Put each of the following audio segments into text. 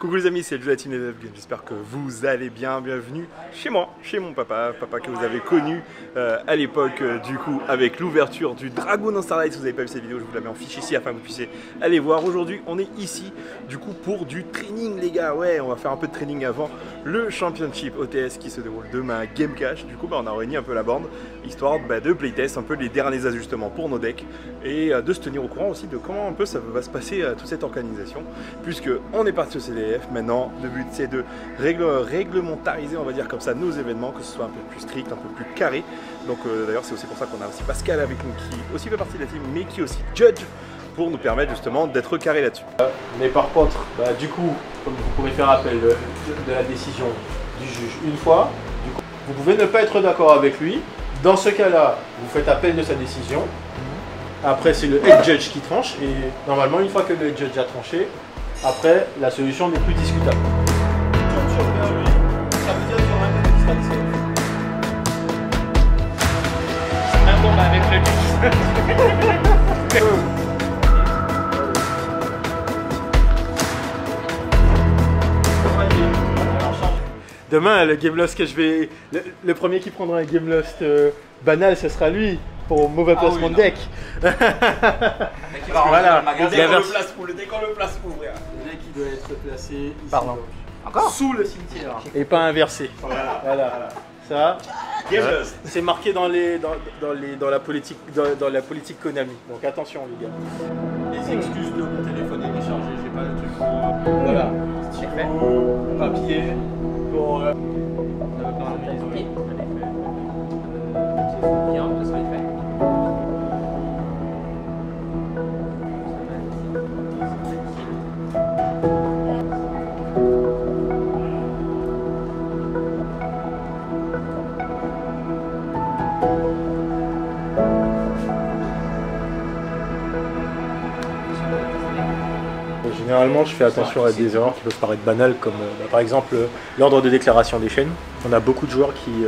Coucou les amis, c'est le jeu de la team Game, j'espère que vous allez bien, bienvenue chez moi, chez mon papa que vous avez connu à l'époque du coup avec l'ouverture du Dragon dans Starlight. Si vous n'avez pas vu cette vidéo, je vous la mets en fiche ici afin que vous puissiez aller voir. Aujourd'hui on est ici du coup pour du training les gars, ouais on va faire un peu de training avant le Championship OTS qui se déroule demain à Game Cache. Du coup on a réuni un peu la bande histoire de playtest un peu les derniers ajustements pour nos decks et de se tenir au courant aussi de comment un peu ça va se passer toute cette organisation, puisque on est parti au CDF. Maintenant le but c'est de réglementariser, on va dire comme ça, nos événements, que ce soit un peu plus strict, un peu plus carré. Donc d'ailleurs c'est aussi pour ça qu'on a aussi Pascal avec nous qui aussi fait partie de la team mais qui est aussi judge pour nous permettre justement d'être carré là-dessus. Mais par contre, du coup, comme vous pourrez faire appel de la décision du juge une fois, du coup, vous pouvez ne pas être d'accord avec lui. Dans ce cas-là, vous faites appel de sa décision. Après, c'est le head judge qui tranche. Et normalement, une fois que le head judge a tranché, après, la solution n'est plus discutable. Ça veut dire qu'il y aura un administratif. Un combat avec le juge. Demain, le Game Lost que je vais. Le premier qui prendra un Game Lost banal, ce sera lui, pour mauvais placement de deck. Voilà. Dès qu'on le place pour ouvrir. Le deck qui doit être placé ici. Pardon. Encore sous le cimetière. Et pas inversé. Voilà. Ça, c'est marqué dans la politique Konami. Donc attention les gars. Les excuses de mon téléphone est déchargé, j'ai pas le truc pour. Voilà. Stylo, papier. Pour. Généralement, je fais attention à des erreurs qui peuvent paraître banales, comme par exemple l'ordre de déclaration des chaînes. On a beaucoup de joueurs qui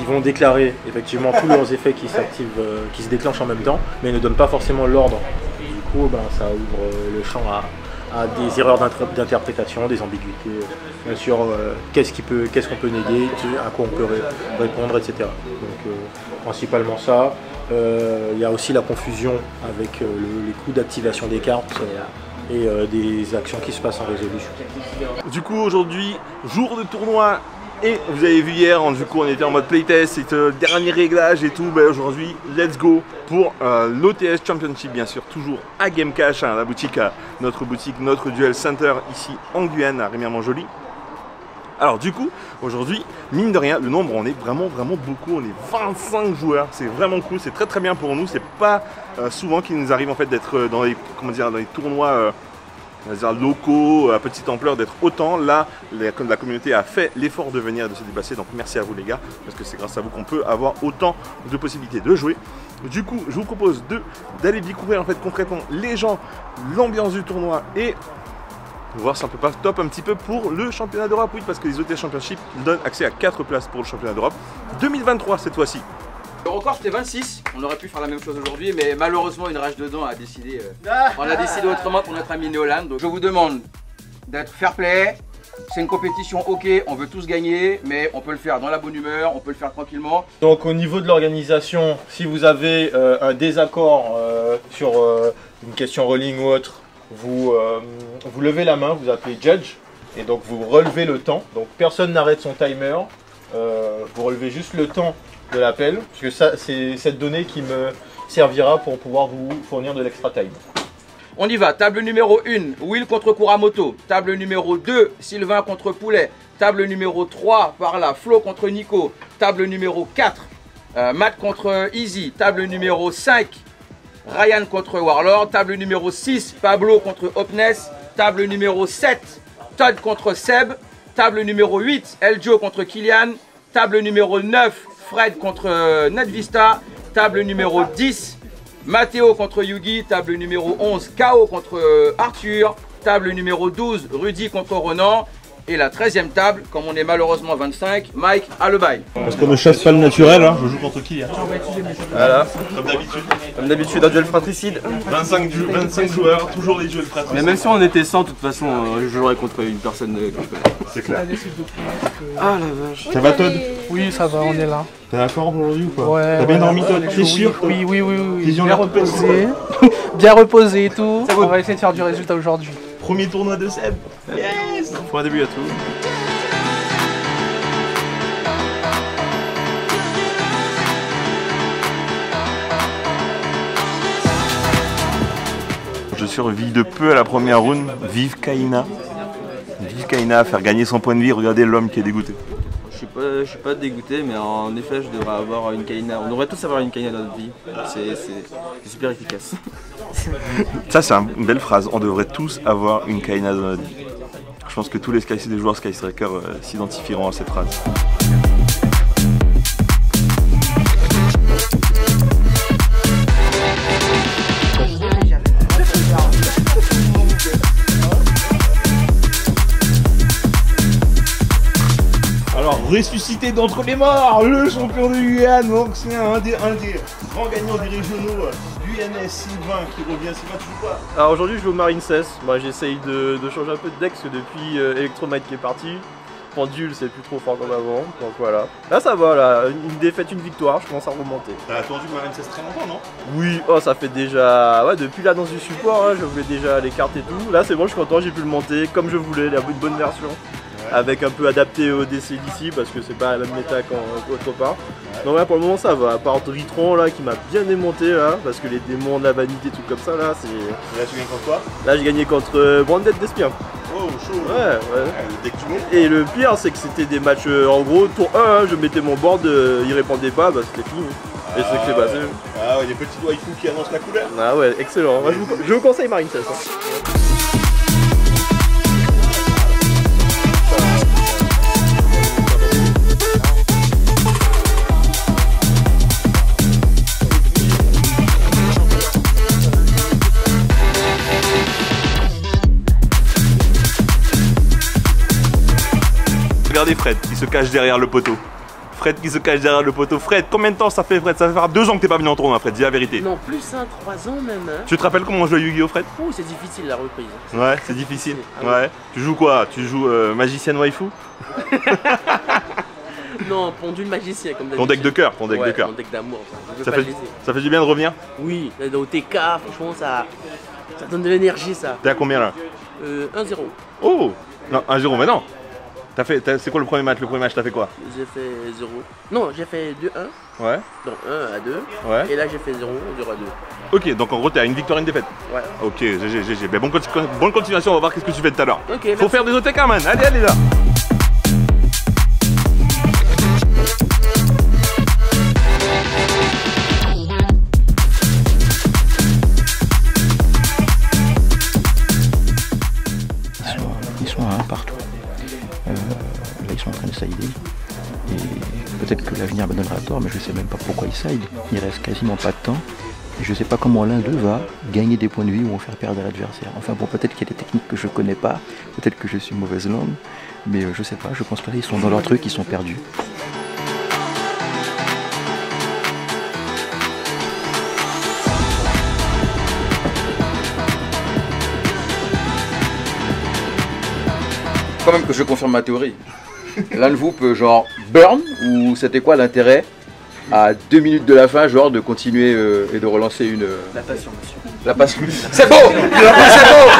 vont déclarer effectivement tous leurs effets qui s'activent, qui se déclenchent en même temps, mais ne donnent pas forcément l'ordre. Du coup, ça ouvre le champ à des erreurs d'interprétation, des ambiguïtés. Bien sûr, qu'est-ce qu'on peut néguer, à quoi on peut répondre, etc. Donc, principalement ça. Il y a aussi la confusion avec les coûts d'activation des cartes. Et des actions qui se passent en résolution. Du coup aujourd'hui, jour de tournoi, et vous avez vu hier, du coup on était en mode playtest, c'est le dernier réglage et tout. Aujourd'hui, let's go pour l'OTS Championship, bien sûr, toujours à Game Cache, la boutique, notre Duel Center ici en Guyane, à Rémière-Montjoly. Alors du coup, aujourd'hui, mine de rien, le nombre, on est vraiment beaucoup, on est 25 joueurs, c'est vraiment cool, c'est très bien pour nous, c'est pas souvent qu'il nous arrive en fait d'être dans les tournois on va dire locaux, à petite ampleur, d'être autant. Là, la communauté a fait l'effort de venir et de se déplacer, donc merci à vous les gars, parce que c'est grâce à vous qu'on peut avoir autant de possibilités de jouer. Du coup, je vous propose d'aller découvrir en fait concrètement les gens, l'ambiance du tournoi et voir si on peut pas top un petit peu pour le championnat d'Europe. Oui, parce que les OTS Championship donnent accès à 4 places pour le championnat d'Europe 2023 cette fois-ci. Le record c'était 26, on aurait pu faire la même chose aujourd'hui, mais malheureusement une rage dedans a décidé, on a décidé autrement pour notre ami Neolan. Donc je vous demande d'être fair play, c'est une compétition, ok, on veut tous gagner, mais on peut le faire dans la bonne humeur, on peut le faire tranquillement. Donc au niveau de l'organisation, si vous avez un désaccord sur une question rolling ou autre, vous levez la main, vous appelez judge, et donc vous relevez le temps. Donc personne n'arrête son timer, vous relevez juste le temps de l'appel, puisque ça c'est cette donnée qui me servira pour pouvoir vous fournir de l'extra time. On y va, table numéro 1, Will contre Kuramoto. Table numéro 2, Sylvain contre Poulet. Table numéro 3, par là, Flo contre Nico. Table numéro 4, Matt contre Easy. Table numéro 5, Ryan contre Warlord. Table numéro 6, Pablo contre Hopness. Table numéro 7, Todd contre Seb. Table numéro 8, Eljo contre Kylian. Table numéro 9, Fred contre Netvista. Table numéro 10, Mathéo contre Yugi. Table numéro 11, KO contre Arthur. Table numéro 12, Rudy contre Ronan. Et la 13e table, comme on est malheureusement 25, Mike a le bail. Parce qu'on ne chasse pas le naturel, hein. Je joue contre qui hein. Voilà. Comme d'habitude, un duel fratricide. 25 joueurs, toujours les duels fratricides. Mais même si on était 100, de toute façon, je jouerais contre une personne que je connais. C'est clair. Ah la vache. Ça va Todd? Oui, ça va, on est là. T'as la forme aujourd'hui ou pas? Ouais. T'as bien dormi Todd? T'es sûr? Oui. Vision Bien reposé. Bien reposé et tout. On va essayer de faire du résultat aujourd'hui. Premier tournoi de Seb. Yes. Point début à tout. Je survis de peu à la première round. Vive Kaina. Vive Kaina à faire gagner son point de vie. Regardez l'homme qui est dégoûté. Je suis pas dégoûté, mais en effet, je devrais avoir une Kaina. On devrait tous avoir une Kaina dans notre vie. C'est super efficace. Ça, c'est une belle phrase. On devrait tous avoir une Kaina dans notre vie. Je pense que tous les joueurs Sky Striker s'identifieront à cette phrase. Alors, ressuscité d'entre les morts, le champion de Guyane, ancien, un des grands gagnants des régionaux du Guyanais, Sylvain qui revient. Sylvain, tu joues quoi? Alors aujourd'hui je joue au Marine 16, j'essaye de changer un peu de deck parce que depuis Electromite qui est parti, Pendule c'est plus trop fort comme avant, donc voilà. Là ça va, là, une défaite, une victoire, je commence à remonter. T'as attendu Marine 16 très longtemps, non? Oui, oh ça fait déjà, ouais depuis l'annonce du support, hein, je voulais déjà les cartes et tout. Là c'est bon, je suis content, j'ai pu le monter comme je voulais, il y a une bonne version. Avec un peu adapté au DC d'ici parce que c'est pas la même méta qu'autre part. Donc là pour le moment ça va, à part Dritron là qui m'a bien démonté là, parce que les démons de la vanité, tout comme ça là, c'est... Là tu gagnes contre quoi? Là j'ai gagné contre Branded d'Espien. Oh chaud. Ouais. Le deck du monde. Et le pire c'est que c'était des matchs en gros, tour 1, hein, je mettais mon board, il répondait pas, bah c'était fini. Et c'est ce qui s'est passé. Ah ouais, les petits waifus qui annoncent la couleur. Ah ouais, excellent. Moi, je vous conseille Marine 16. Regardez Fred qui se cache derrière le poteau. Fred qui se cache derrière le poteau. Fred, combien de temps ça fait Fred? Ça fait 2 ans que t'es pas venu en tournoi Fred, dis la vérité. Non, plus 3 ans même. Hein. Tu te rappelles comment on joue à Yu-Gi-Oh Fred? Oh, c'est difficile la reprise. Ouais, c'est difficile. Ah oui. Ouais. Tu joues quoi? Tu joues magicienne waifu? Non, Pendule magicien comme d'habitude. Ton deck de cœur, ton deck de cœur. Mon deck d'amour. Ça fait du bien de revenir? Oui, au TK, franchement, ça donne de l'énergie ça. T'es à combien là? 1-0. Oh non, 1-0, mais non. C'est quoi le premier match? Le premier match, t'as fait quoi? J'ai fait 0. Non, j'ai fait 2-1. Ouais. Donc 1-2. Ouais. Et là, j'ai fait 0-2. Ok, donc en gros, t'es à une victoire, une défaite. Ouais. Ok, GG. Ben, bonne continuation, on va voir qu'est-ce que tu fais tout à l'heure. Ok, faut faire des OTK, man. Allez là. Ils sont à 1 partout. Là, ils sont en train de sider. Et peut-être que l'avenir me donnera tort, mais je sais même pas pourquoi ils side. Il reste quasiment pas de temps. Et je sais pas comment l'un d'eux va gagner des points de vie ou en faire perdre à l'adversaire. Enfin bon, peut-être qu'il y a des techniques que je connais pas, peut-être que je suis mauvaise langue, mais je sais pas, je pense que là, ils sont dans leur truc, ils sont perdus. Quand même que je confirme ma théorie. L'un de vous peut genre burn, ou c'était quoi l'intérêt à 2 minutes de la fin, genre de continuer et de relancer une... La passion, monsieur. La passion. C'est beau.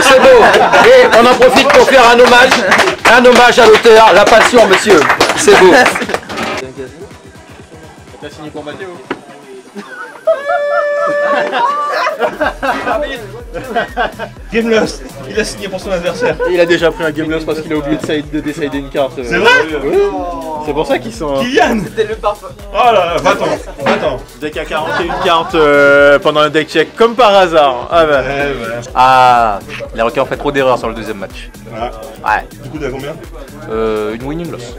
C'est beau. Et on en profite pour faire un hommage à l'auteur, la passion, monsieur. C'est beau. T'as signé pour Mathéo? Game Lost, il a signé pour son adversaire. Il a déjà pris un game loss parce qu'il a oublié de décider une carte. C'est vrai? Oui. C'est pour ça qu'ils sont... Kylian. C'était le parfum. Oh là là, va-t'en. Deck à 41 cartes pendant un deck check, comme par hasard. Ah bah. Ouais. Ah, les requins ont fait trop d'erreurs sur le deuxième match. Voilà. Ouais. Du coup, t'as combien? Une winning loss.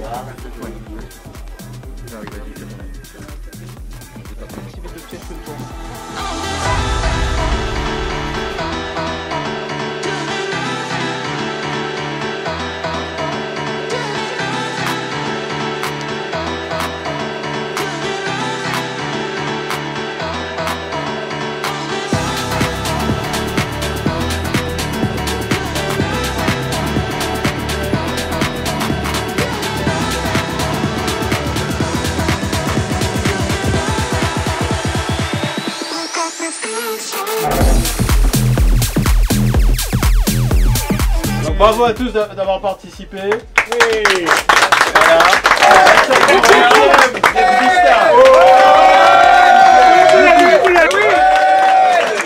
Bravo à tous d'avoir participé. Oui. Voilà.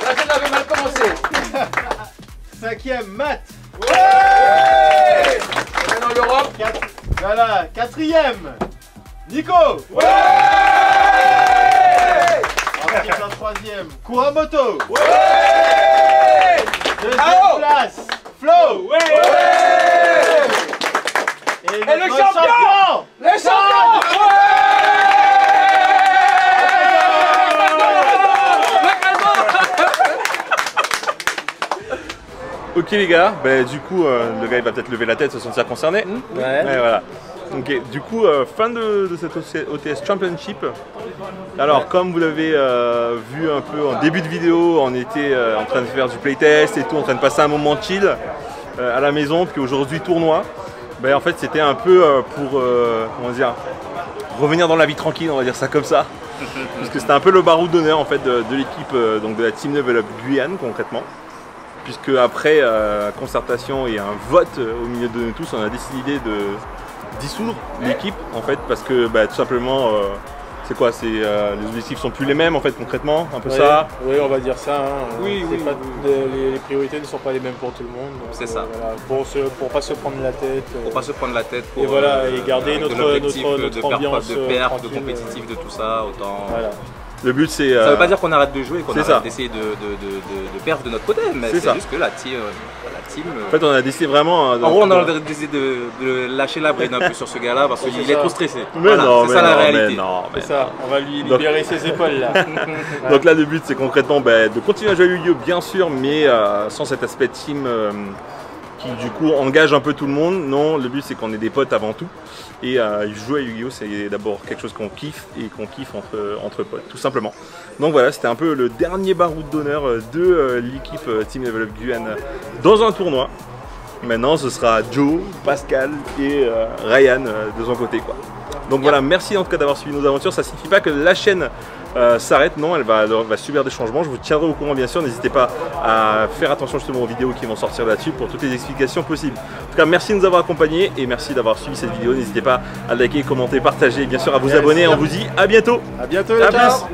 La scène avait mal commencé. 5e, Matt. Maintenant l'Europe. Voilà, 4e, Nico. Ensuite, la 3e, Kuramoto. Deuxième place, Flo. Et le champion. Le champion. Ok les gars, du coup le gars il va peut-être lever la tête, se sentir concerné. Ouais. Voilà. Ok, du coup fin de cette OTS Championship. Alors comme vous l'avez vu un peu en début de vidéo, on était en train de faire du playtest et tout, en train de passer un moment chill à la maison, puis aujourd'hui tournoi. En fait c'était un peu pour comment dire, revenir dans la vie tranquille, on va dire ça comme ça. Parce que c'était un peu le baroud d'honneur en fait de l'équipe donc de la Team Level Up Guyane concrètement. Puisque après concertation et un vote au milieu de nous tous, on a décidé de dissoudre l'équipe en fait parce que tout simplement c'est quoi, les objectifs sont plus les mêmes en fait concrètement, un peu ça. Oui, on va dire ça. Hein. Oui. Les priorités ne sont pas les mêmes pour tout le monde. C'est ça. Voilà, pour pas se prendre la tête. Pour pas se prendre la tête. Et voilà, et garder notre ambiance de perf, de tranquille, compétitif, de tout ça, autant. Voilà. Le but c'est. Ça veut pas dire qu'on arrête de jouer, qu'on c'est arrête d'essayer de perf de notre côté, mais c'est juste que la team. En fait, on a décidé vraiment. En gros, on a décidé de lâcher la bride un peu sur ce gars-là parce qu'il est trop stressé. Mais voilà, non, c'est ça la réalité. C'est ça, on va lui libérer ses épaules là. Donc là, le but c'est concrètement de continuer à jouer à Yu-Gi-Oh! Bien sûr, mais sans cet aspect team qui du coup engage un peu tout le monde. Non, le but c'est qu'on ait des potes avant tout. Et jouer à Yu-Gi-Oh! C'est d'abord quelque chose qu'on kiffe et qu'on kiffe entre potes, tout simplement. Donc voilà, c'était un peu le dernier baroud d'honneur de l'équipe Team Level Up Guyane dans un tournoi. Maintenant, ce sera Joe, Pascal et Ryan de son côté, quoi. Donc voilà, merci en tout cas d'avoir suivi nos aventures. Ça ne signifie pas que la chaîne s'arrête, non, elle va subir des changements. Je vous tiendrai au courant bien sûr. N'hésitez pas à faire attention justement aux vidéos qui vont sortir là-dessus pour toutes les explications possibles. En tout cas, merci de nous avoir accompagnés et merci d'avoir suivi cette vidéo. N'hésitez pas à liker, commenter, partager et bien sûr à vous abonner. On vous dit à bientôt. À bientôt. À plus.